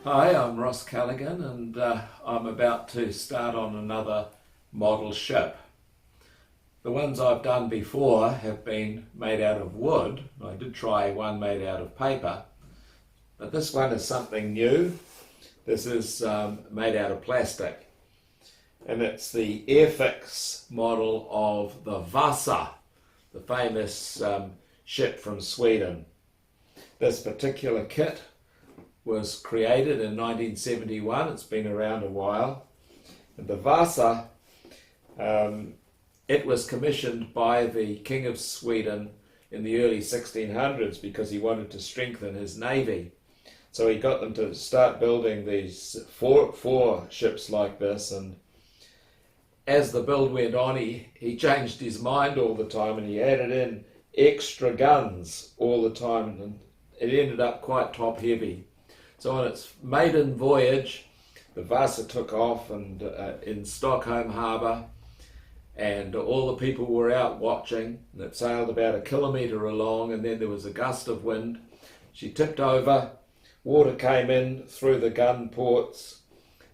Hi, I'm Ross Callaghan and I'm about to start on another model ship. The ones I've done before have been made out of wood. I did try one made out of paper, but this one is something new. This is made out of plastic, and it's the Airfix model of the Vasa, the famous ship from Sweden. This particular kit was created in 1971. It's been around a while. And the Vasa, it was commissioned by the King of Sweden in the early 1600s because he wanted to strengthen his navy. So he got them to start building these four ships like this, and as the build went on, he changed his mind all the time, and he added in extra guns all the time, and it ended up quite top heavy. So on its maiden voyage, the Vasa took off and in Stockholm harbour, and all the people were out watching, and it sailed about a kilometre along, and then there was a gust of wind. She tipped over, water came in through the gun ports,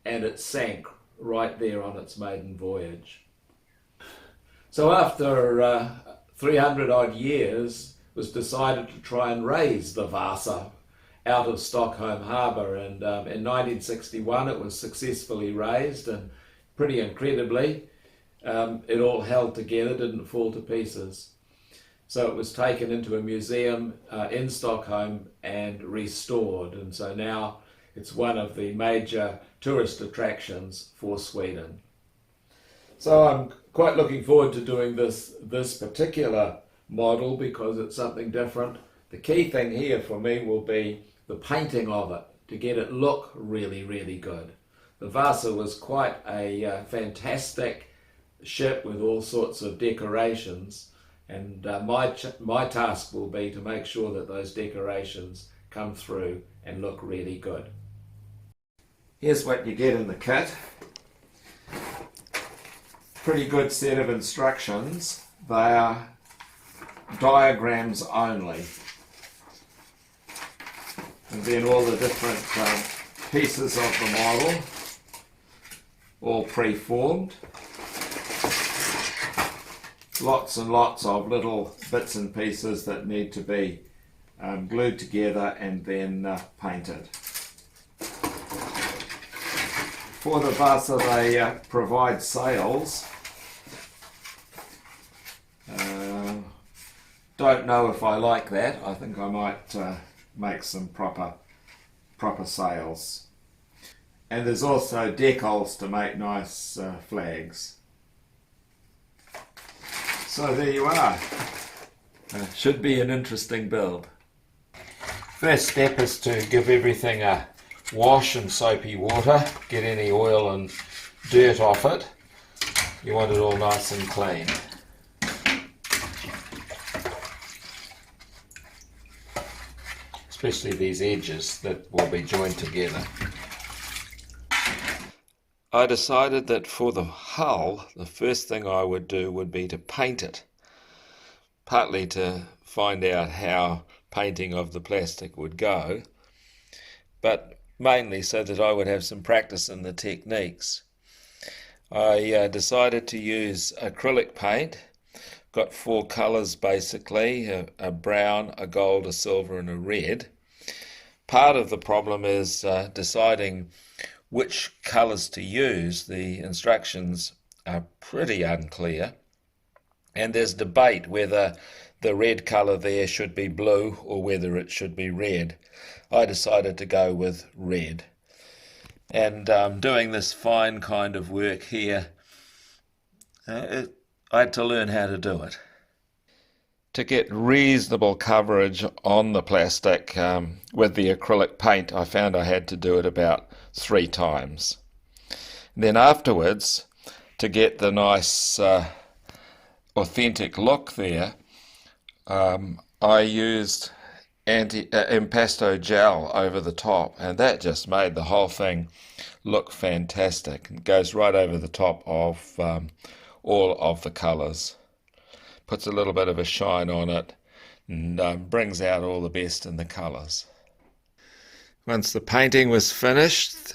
and it sank right there on its maiden voyage. So after 300 odd years, it was decided to try and raise the Vasa out of Stockholm harbour, and in 1961 it was successfully raised, and pretty incredibly it all held together, didn't fall to pieces. So it was taken into a museum in Stockholm and restored, and so now it's one of the major tourist attractions for Sweden. So I'm quite looking forward to doing this particular model because it's something different. The key thing here for me will be the painting of it, to get it look really, really good. The Vasa was quite a fantastic ship with all sorts of decorations, and my task will be to make sure that those decorations come through and look really good. Here's what you get in the kit. Pretty good set of instructions. They are diagrams only. And then all the different pieces of the model, all pre-formed. Lots and lots of little bits and pieces that need to be glued together and then painted. For the Vasa, they provide sails. Don't know if I like that. I think I might make some proper sails. And there's also decals to make nice flags. So there you are. Should be an interesting build. First step is to give everything a wash in soapy water, get any oil and dirt off it. You want it all nice and clean. Especially these edges that will be joined together. I decided that for the hull, the first thing I would do would be to paint it. Partly to find out how painting of the plastic would go, but mainly so that I would have some practice in the techniques. I decided to use acrylic paint. Got four colours basically, a brown, a gold, a silver and a red. Part of the problem is deciding which colours to use. The instructions are pretty unclear, and there's debate whether the red colour there should be blue or whether it should be red. I decided to go with red, and doing this fine kind of work here, I had to learn how to do it. To get reasonable coverage on the plastic with the acrylic paint, I found I had to do it about 3 times. And then afterwards, to get the nice authentic look there, I used impasto gel over the top, and that just made the whole thing look fantastic. It goes right over the top of all of the colours. Puts a little bit of a shine on it and brings out all the best in the colours. Once the painting was finished,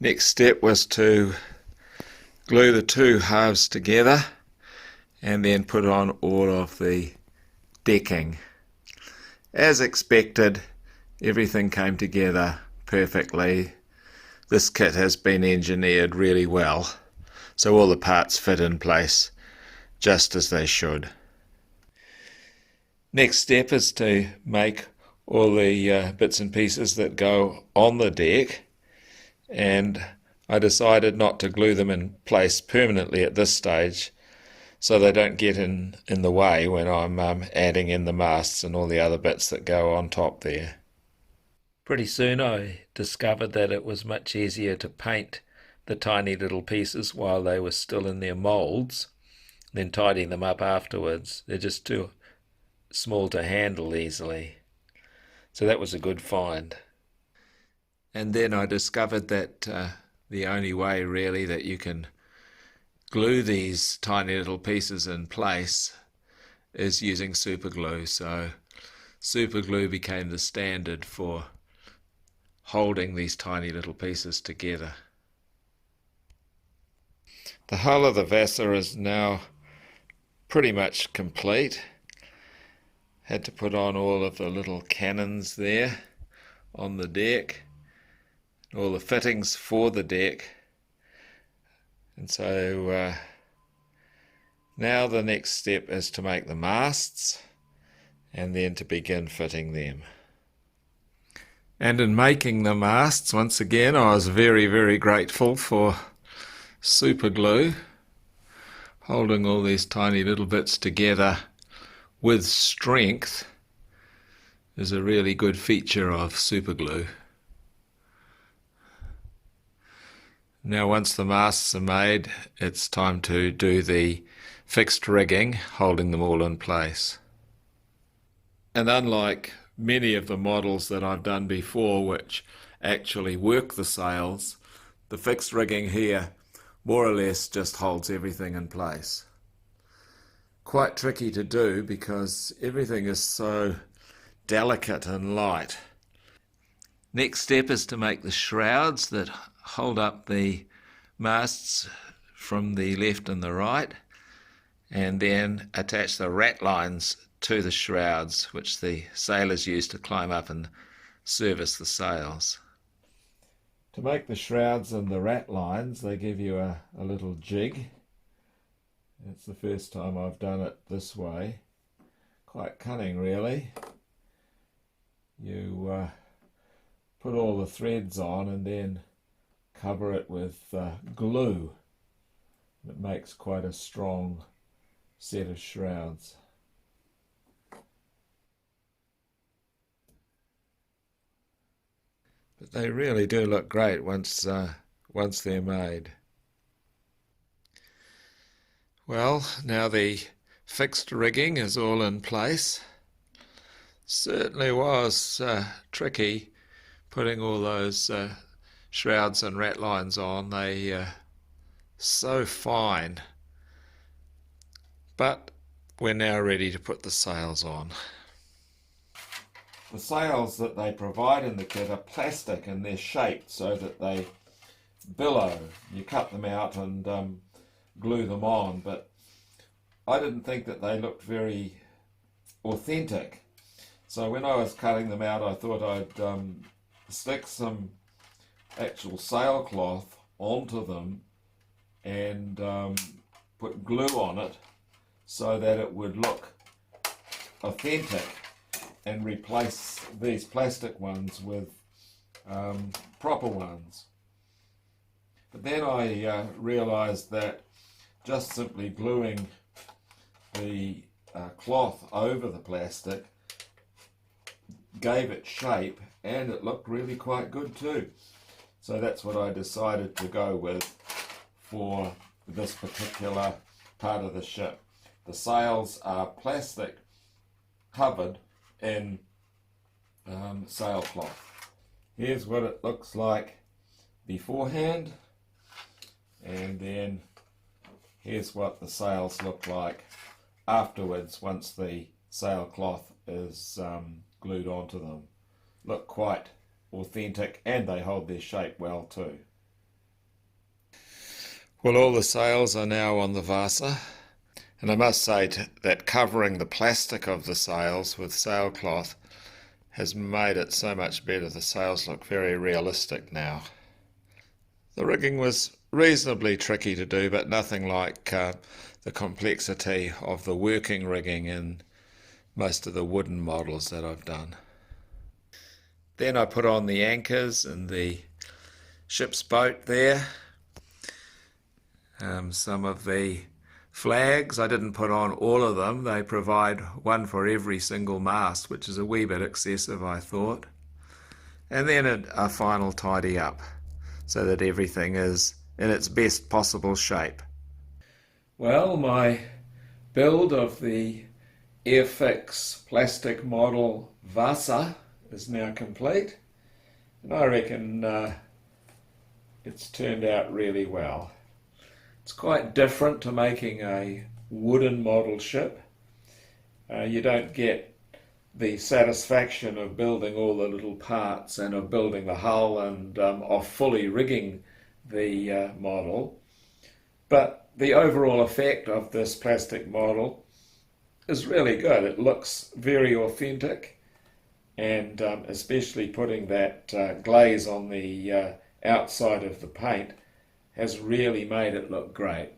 next step was to glue the two halves together and then put on all of the decking. As expected, everything came together perfectly. This kit has been engineered really well, so all the parts fit in place just as they should. Next step is to make all the bits and pieces that go on the deck, and I decided not to glue them in place permanently at this stage so they don't get in the way when I'm adding in the masts and all the other bits that go on top there. Pretty soon I discovered that it was much easier to paint the tiny little pieces while they were still in their moulds than tidying them up afterwards. They're just too small to handle easily. So that was a good find. And then I discovered that the only way really that you can glue these tiny little pieces in place is using super glue. So super glue became the standard for holding these tiny little pieces together. The hull of the Vasa is now pretty much complete. Had to put on all of the little cannons there on the deck, all the fittings for the deck. And so now the next step is to make the masts and then to begin fitting them. And in making the masts, once again, I was very, very grateful for super glue. Holding all these tiny little bits together with strength is a really good feature of super glue. Now once the masts are made, it's time to do the fixed rigging, holding them all in place. And unlike many of the models that I've done before which actually work the sails, the fixed rigging here more or less just holds everything in place. Quite tricky to do because everything is so delicate and light. Next step is to make the shrouds that hold up the masts from the left and the right, and then attach the ratlines to the shrouds, which the sailors use to climb up and service the sails. To make the shrouds and the ratlines, they give you a little jig. It's the first time I've done it this way. Quite cunning, really. You put all the threads on and then cover it with glue. It makes quite a strong set of shrouds. But they really do look great once they're made. Well, now the fixed rigging is all in place. Certainly was tricky putting all those shrouds and ratlines on. They so fine. But we're now ready to put the sails on. The sails that they provide in the kit are plastic and they're shaped so that they billow. You cut them out and glue them on, but I didn't think that they looked very authentic. So when I was cutting them out, I thought I'd stick some actual sailcloth onto them and put glue on it so that it would look authentic, and replace these plastic ones with proper ones. But then I realized that just simply gluing the cloth over the plastic gave it shape, and it looked really quite good too. So that's what I decided to go with for this particular part of the ship. The sails are plastic covered in sailcloth. Here's what it looks like beforehand, and then here's what the sails look like afterwards once the sailcloth is glued onto them. Look quite authentic, and they hold their shape well too. Well, all the sails are now on the Vasa, and I must say that covering the plastic of the sails with sailcloth has made it so much better. The sails look very realistic now. The rigging was reasonably tricky to do, but nothing like the complexity of the working rigging in most of the wooden models that I've done. Then I put on the anchors in the ship's boat there. Some of the flags, I didn't put on all of them. They provide one for every single mast, which is a wee bit excessive, I thought. And then a final tidy up so that everything is in its best possible shape. Well, my build of the Airfix plastic model Vasa is now complete, and I reckon it's turned out really well. It's quite different to making a wooden model ship. You don't get the satisfaction of building all the little parts and of building the hull and of fully rigging the model, but the overall effect of this plastic model is really good. It looks very authentic, and especially putting that glaze on the outside of the paint has really made it look great.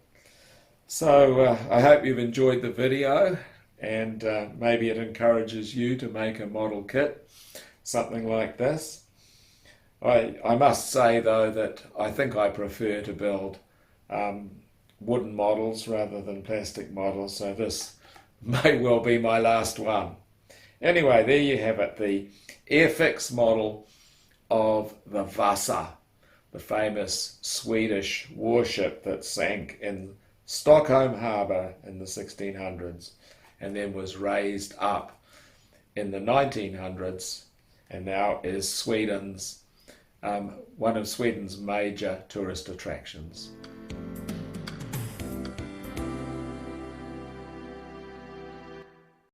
So I hope you've enjoyed the video, and maybe it encourages you to make a model kit, something like this. I must say though that I think I prefer to build wooden models rather than plastic models, so this may well be my last one. Anyway, there you have it, the Airfix model of the Vasa, the famous Swedish warship that sank in Stockholm harbour in the 1600s and then was raised up in the 1900s, and now is one of Sweden's major tourist attractions.